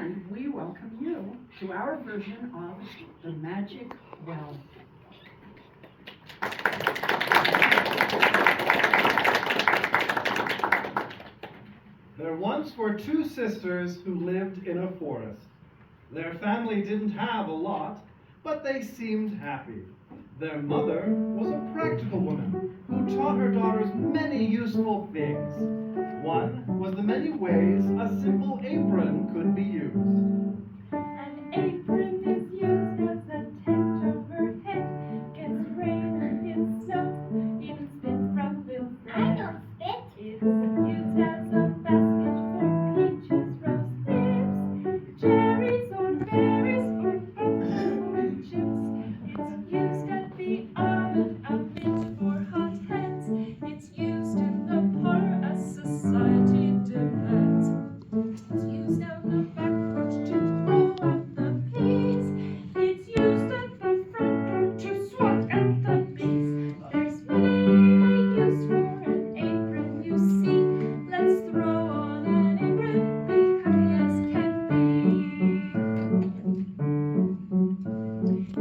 and we welcome you to our version of The Magic Well. There once were two sisters who lived in a forest. Their family didn't have a lot, but they seemed happy. Their mother was a practical woman who taught her daughters many useful things. One was the many ways a simple apron could be used. An apron is used as a tent overhead, gets rain and gets snow, even spit from little thread. I don't spit. It's used as a basket for peaches, rose lips, cherries or berries, or buffalo chips. It's used at the oven, a bit for hot hands. It's used in the parlor as society demands. It's used out the back porch to throw out the peas. It's used at the front door to swat at the bees. There's many a use for an apron, you see. Let's throw on an apron, be happy as can be.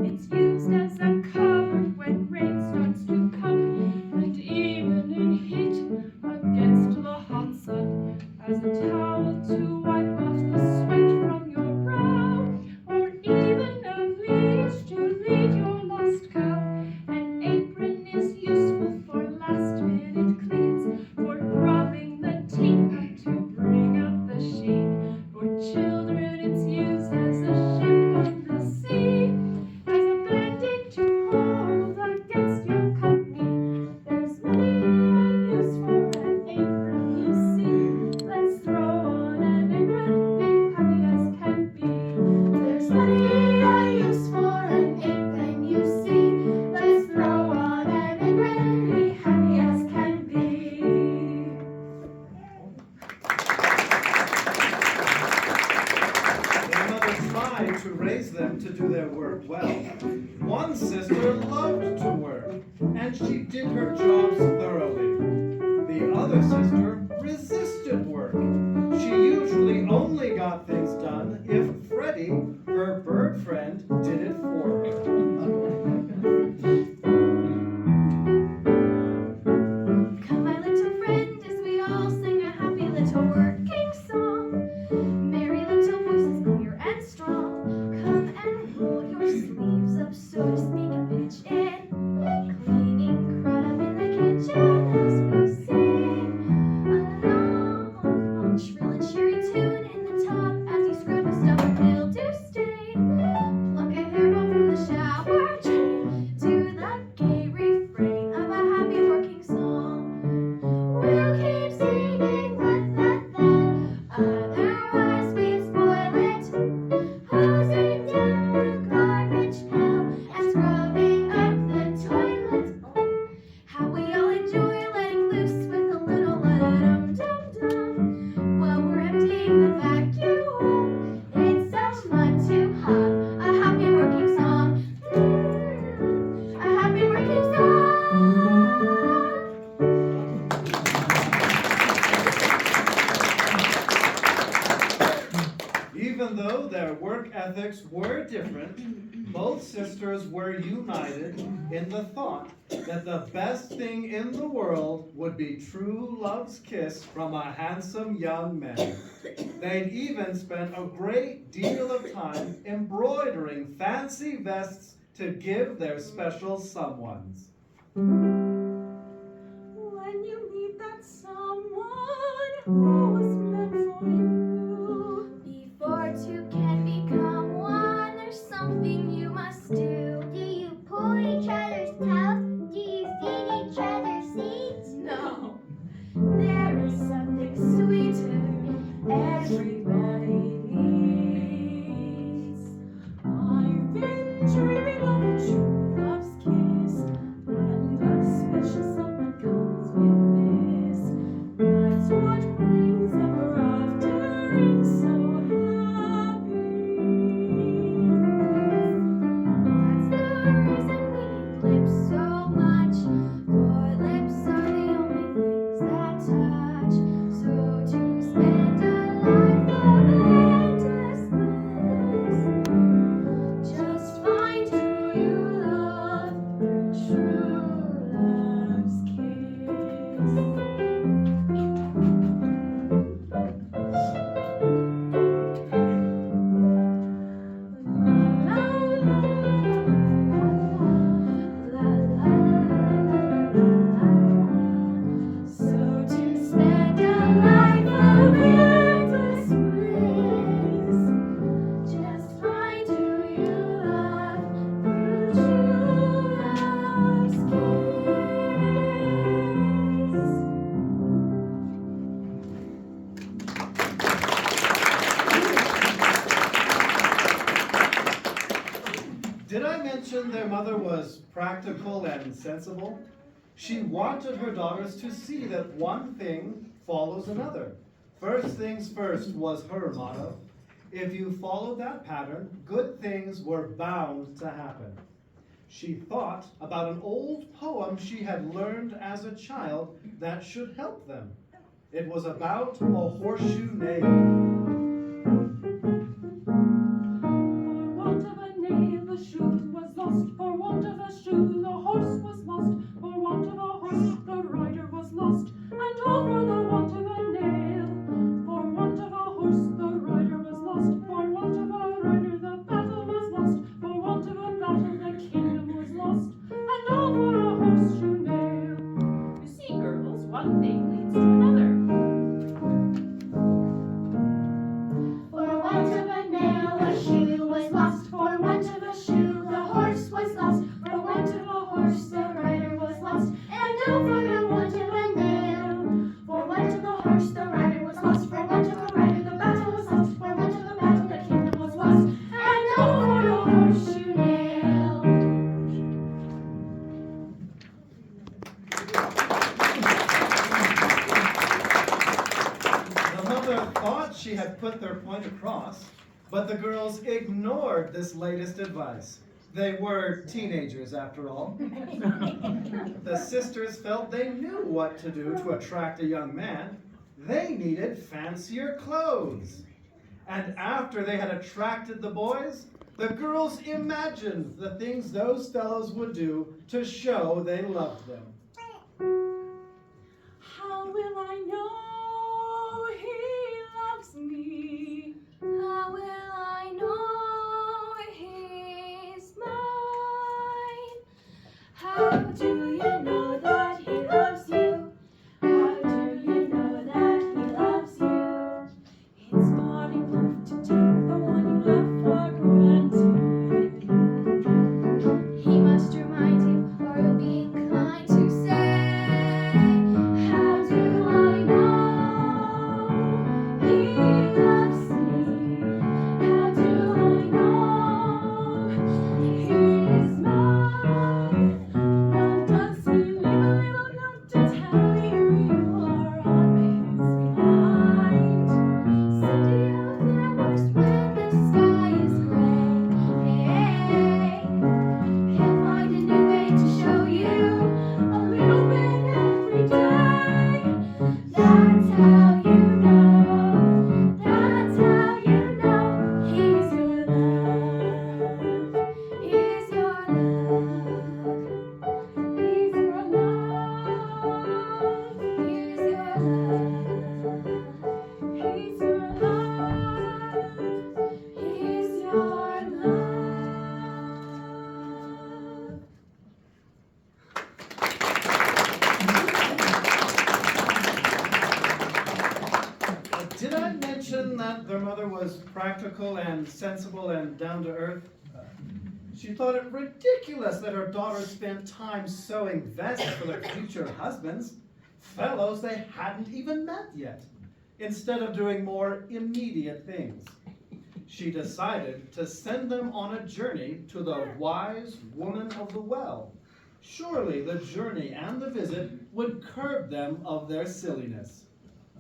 It's used as a cover when rain starts to come, and even in heat against the hot sun, as a towel to wipe off the sweat from your brow, or even a leash to lead your lost cow. An apron is useful for last-minute cleans, for rubbing the teapot to bring out the sheen. For children it's used as a ship on the sea, as a band-aid to hold against your company. There's many a use for an apron, you see. Let's throw on an apron, be happy as can be. There's many a use for an apron, you see. Let's throw on an apron, be happy as can be. Their mother tried to raise them to do their work well. One sister loved to work, and she did her jobs thoroughly. The other sister resisted work. She usually only got things done if Freddie, her bird friend, did it for her. Come, my little friend, as we all sing a happy little working song. Merry little voices, clear and strong. Come and roll your sleeves up, so to speak, and pitch in. Cleaning crud up in the kitchen as we sing along. Shrill and cheery tune in the tub as you scrub a stubborn mildew stain. Pluck a hairball from the shower drain to the gay refrain of a happy working song. We'll keep singing otherwise we'd spoil it. Hosing down the garbage pail and scrubbing up the toilet. Oh, how we all enjoy letting loose with a little dum-dum while we're emptying the vacuum. It's such fun to hum a happy working song. A happy working song. Even though their work ethics were different, both sisters were united in the thought that the best thing in the world would be true love's kiss from a handsome young man. They'd even spent a great deal of time embroidering fancy vests to give their special someones. When you need that someone who's meant for you. Before two can become one, there's something you must do. Do you pull each other's tails? Do you feed each other's seeds? No, there is something sweeter everybody needs. I've been dreaming of a true love's kiss, and a special someone comes with this. That's what brings ever aftering so happy. That's the reason we need lips so much, for lips are the only things that touch. So to spend a life of Did I mention their mother was practical and sensible? She wanted her daughters to see that one thing follows another. First things first was her motto. If you followed that pattern, good things were bound to happen. She thought about an old poem she had learned as a child that should help them. It was about a horseshoe nail. For want of a nail, the shoe was lost. For want of a shoe, the horse was lost. For want of a horse, the rider was lost. And all for the want of a nail. For want of a horse, the rider was lost. For want of a rider, the battle was lost. For want of a battle, the kingdom was lost. And all for a horseshoe nail. You see, girls, one thing leads to another. For want of a nail, a shoe was lost. For want of a shoe, the horse was lost. For want of a horse, the rider was lost. And all for the want of a nail. For want of a horse, the rider was lost. For want of a rider, the battle was lost. For want of a battle, the kingdom was lost. And all for a horseshoe nail. The mother thought she had put their point across, but the girls ignored this latest advice. They were teenagers, after all. The sisters felt they knew what to do to attract a young man. They needed fancier clothes. And after they had attracted the boys, the girls imagined the things those fellows would do to show they loved them. How will I know he loves me? How will I know he's mine? How do you know that he loves you? How do you know that he loves you? It's not enough to take the one you love for granted. He must remind you, or he'll be inclined to say, how do I know he loves me? How do I know he's mine? Now does he leave a little note to tell you you are on his mind? City of flowers when the sky is gray. He'll find a new way to show you a little bit every day. That's how you know. That's how you know he's your love. He's your love. He's your love. He's your love. He's your love. He's your love. Did I mention that their mother was practical and sensible and down to earth? She thought it ridiculous that her daughters spent time sewing vests for their future husbands, fellows they hadn't even met yet, instead of doing more immediate things. She decided to send them on a journey to the wise woman of the well. Surely the journey and the visit would curb them of their silliness.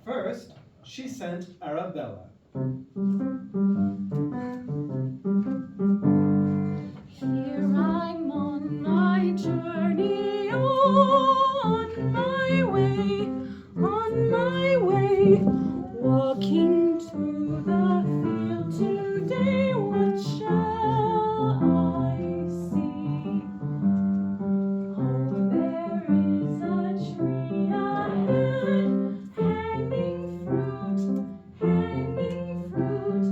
First, she sent Arabella. Here I'm on my journey, on my way, walking to the field today. What shall I see? Oh, there is a tree ahead, hanging fruit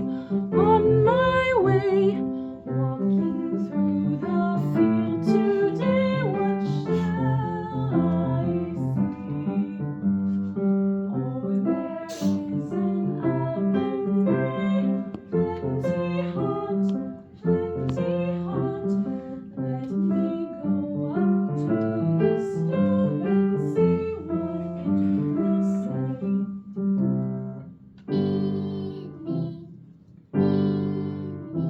on my way, walking through the field today. What shall I see? Oh, there is an oven ray, plenty hot, plenty hot. Let me go up to the stove and see what it will say. Eat me, eat me,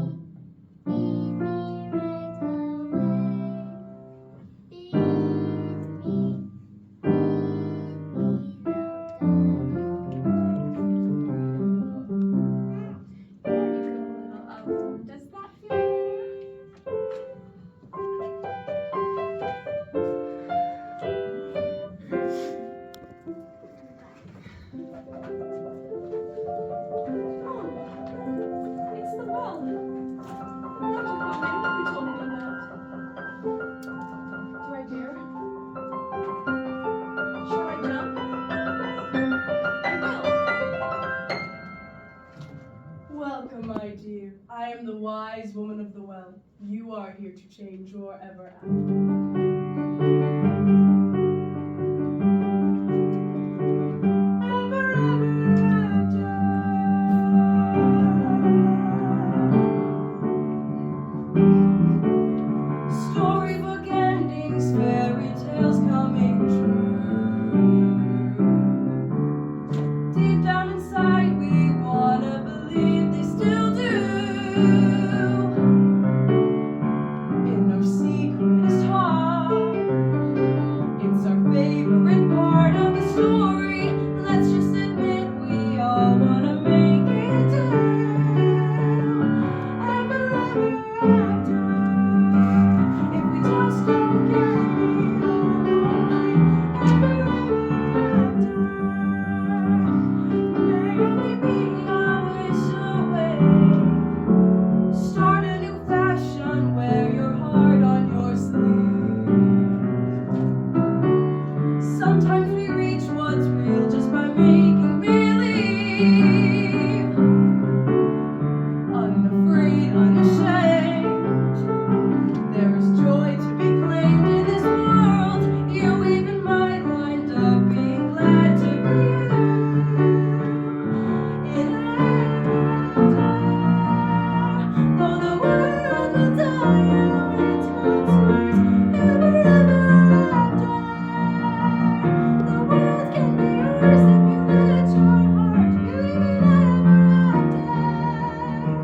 eat me right away. Eat me, There you go, little oven. Does that feel better? Oh, it's the ball. The magic ball my mother told me about. Do I dare? Shall I jump? I will. Welcome, my dear. I am the wise woman of the well. You are here to change your ever after. Storybook endings, fairy tales coming true. Deep down inside, we wanna believe they still do. In our secretest heart, it's our favorite part of the story. Let's just admit we all wanna make it down. Ever after. If we just don't get it all right, ever after. May only be a wish away. Start a new fashion, wear your heart on your sleeve. Sometimes we reach what's real just by making believe. Unafraid, unashamed, there is joy to be claimed in this world. You even might wind up being glad to be in heaven. Though the world will die out its monsters, ever after. The world can be yours if you let your heart believe in ever after.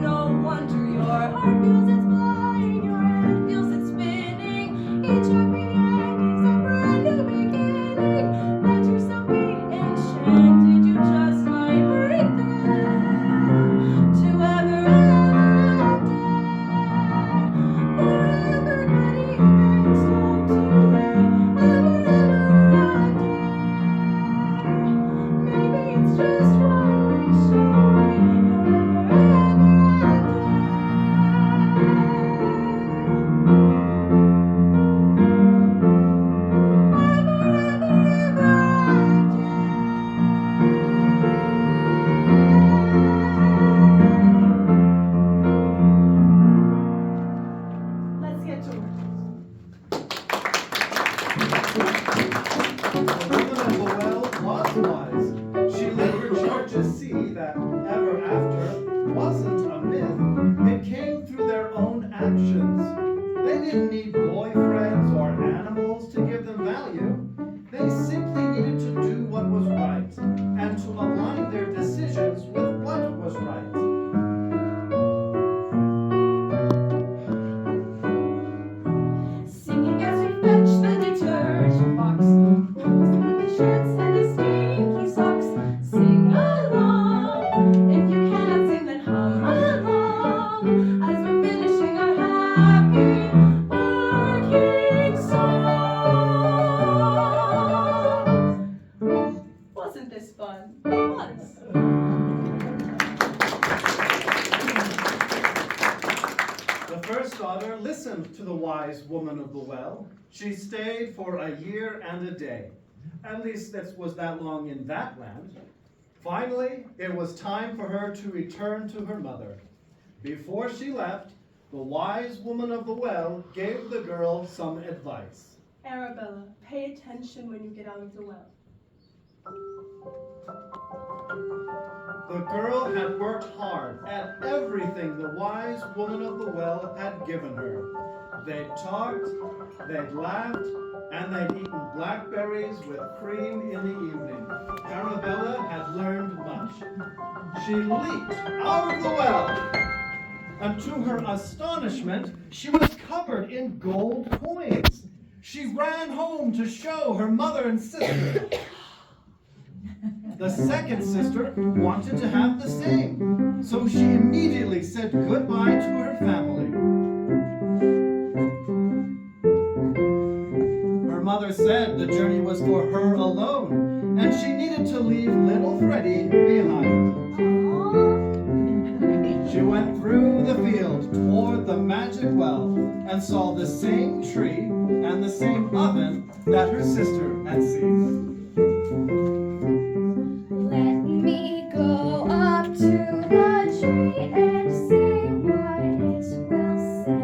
No wonder your heart feels it's flying, your head feels it's spinning. Each happy ending's a brand new beginning. Let yourself be enchanted, you just might break through to ever after. Forever could even start today. Ever after. Maybe it's just one wish away. Ever after. Let's get to work. The woman of the well was wise. She let her charges see that ever after wasn't a myth. It came through their own actions. They didn't need boyfriends or animals to give them value. They simply needed to do what was right and to align their decisions with what was right. Singing as we fetch the detergent box, the shirts and the stinky socks. Sing along. If you cannot sing, then hum along as we're finishing our happy working songs. Wasn't this fun? It was. The first daughter listened to the wise woman of the well. She stayed for a year and a day. At least that was that long in that land. Finally, it was time for her to return to her mother. Before she left, the wise woman of the well gave the girl some advice. Arabella, pay attention when you get out of the well. The girl had worked hard at everything the wise woman of the well had given her. They'd talked, they'd laughed, and they'd eaten blackberries with cream in the evening. Arabella had learned much. She leaped out of the well, and to her astonishment, she was covered in gold coins. She ran home to show her mother and sister. The second sister wanted to have the same, so she immediately said goodbye to her family. Her mother said the journey was for her alone, and she needed to leave little Freddie behind. She went through the field toward the magic well and saw the same tree and the same oven that her sister had seen. Let me go up to the tree and see what it will say.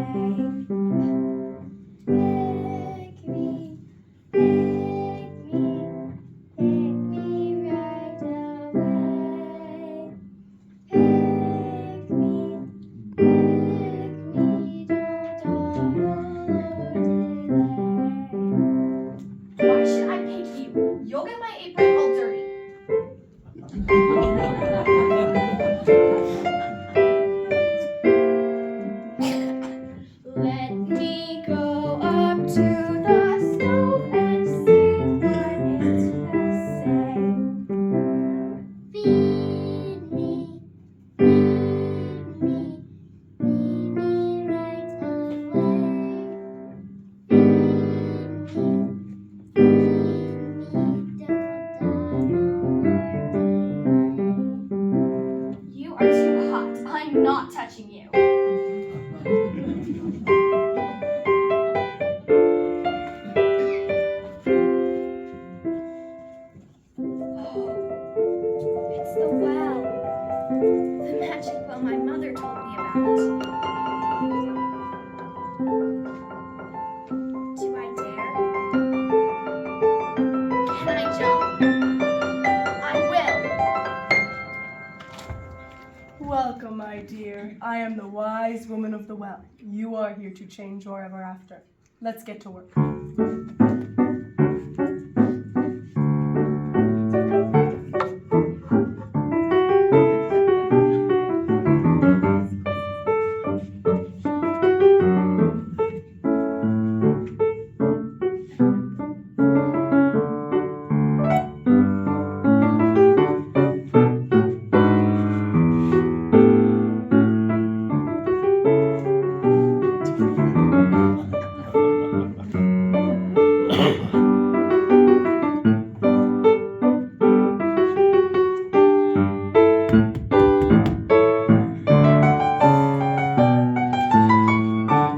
Pick me, pick me right away. Pick me, don't delay. Why should I pick you? You'll get my apron all dirty. Let me go up to the stove and see what it will say. Feed me, right away. You are too hot. I'm not touching you. It's the well. The magic well my mother told me about. Do I dare? Can I jump? I will. Welcome, my dear. I am the wise woman of the well. You are here to change your ever after. Let's get to work.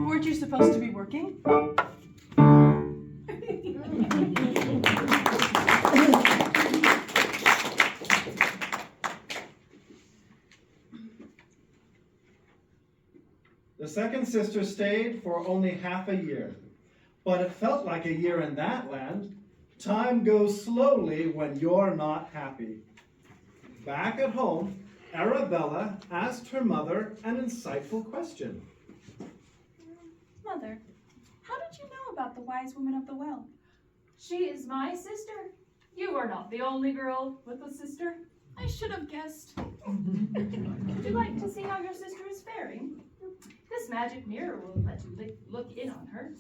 Weren't you supposed to be working? The second sister stayed for only half a year, but it felt like a year in that land. Time goes slowly when you're not happy. Back at home, Arabella asked her mother an insightful question. Mother, how did you know about the wise woman of the well? She is my sister. You are not the only girl with a sister. I should have guessed. Would you like to see how your sister is faring? This magic mirror will let you look in on her.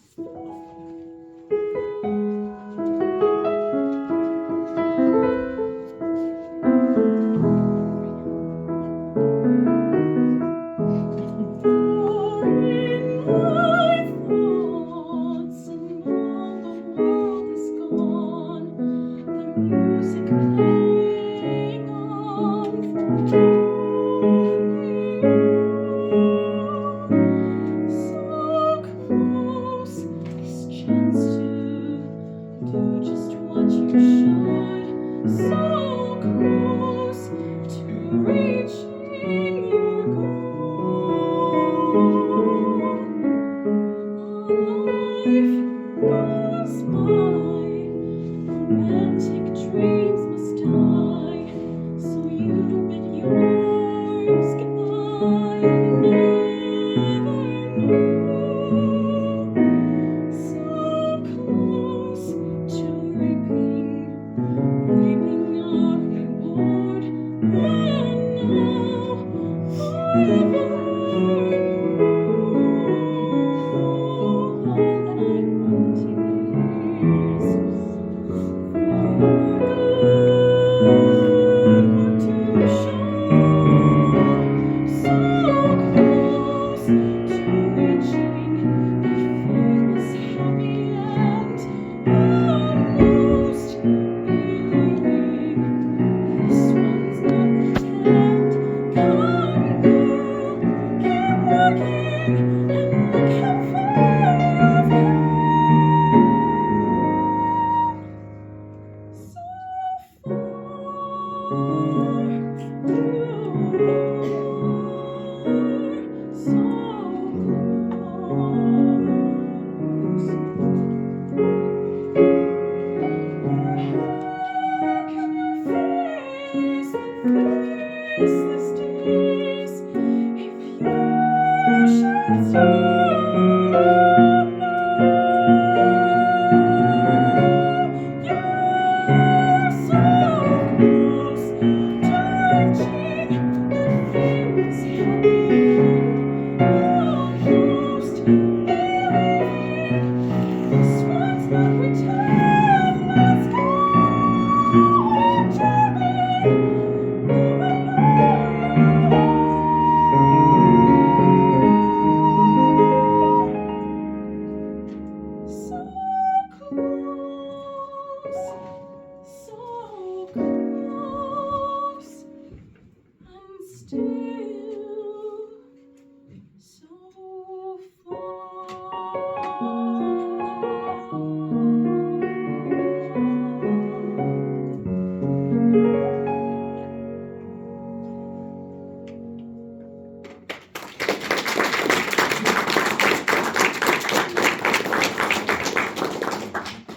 So close, this chance to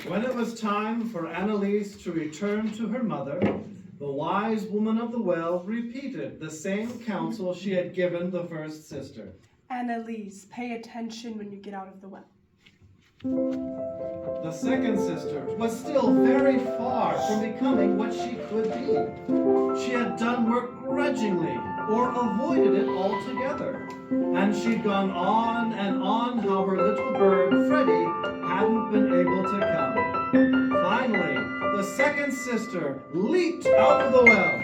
When it was time for Annalise to return to her mother, the wise woman of the well repeated the same counsel she had given the first sister. Annalise, pay attention when you get out of the well. The second sister was still very far from becoming what she could be. She had done work grudgingly or avoided it altogether. And she'd gone on and on how her little bird, Freddie, hadn't been able to come. Finally, the second sister leaped out of the well.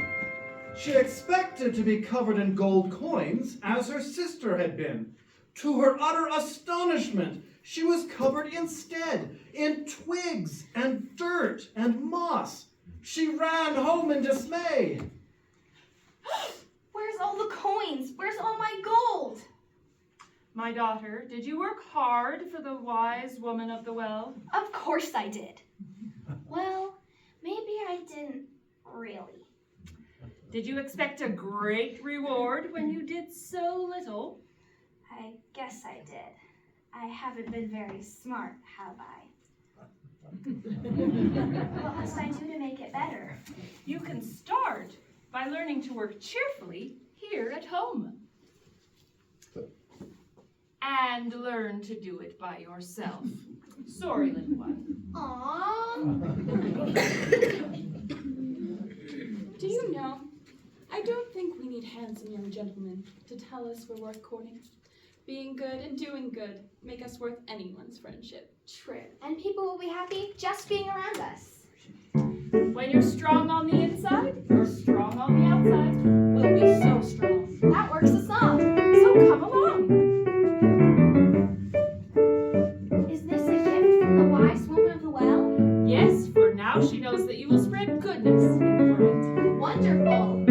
She expected to be covered in gold coins as her sister had been. To her utter astonishment, she was covered instead in twigs and dirt and moss. She ran home in dismay. Where's all the coins? Where's all my gold? My daughter, did you work hard for the wise woman of the well? Of course I did. Well, maybe I didn't really. Did you expect a great reward when you did so little? I guess I did. I haven't been very smart, have I? What must I do to make it better? You can start by learning to work cheerfully here at home. And learn to do it by yourself. Sorry, little one. Aww. Do you know, I don't think we need handsome young gentlemen to tell us we're worth courting. Being good and doing good make us worth anyone's friendship. True. And people will be happy just being around us. When you're strong on the inside, you're strong on the outside. We'll be so strong. That works us all. So come along. Is this a gift from the wise woman of the well? Yes, for now she knows that you will spread goodness in the world. Wonderful.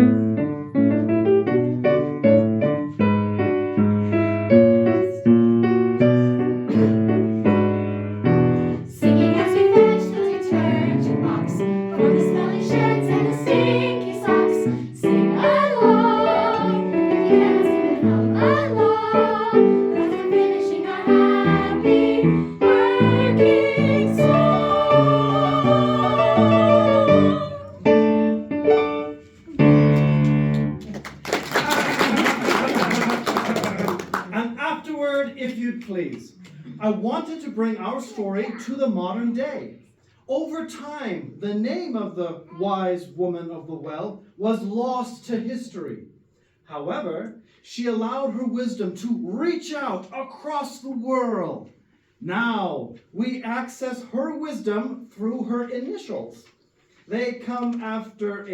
Singing as we finish the detergent box for the smelly shirts and the stinky socks. Sing along, if you can't sing, then hum along. As we're finishing our happy working song. And afterward, if you'd please, I wanted to bring our story to the modern day. Over time, the name of the wise woman of the well was lost to history. However, she allowed her wisdom to reach out across the world. Now, we access her wisdom through her initials. They come after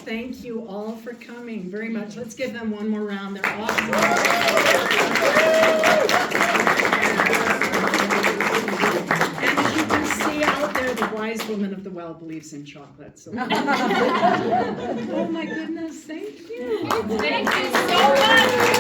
Thank you all for coming very much. Let's give them one more round. They're awesome. And as you can see out there, the wise woman of the well believes in chocolate. So. Oh my goodness, thank you. Thank you so much.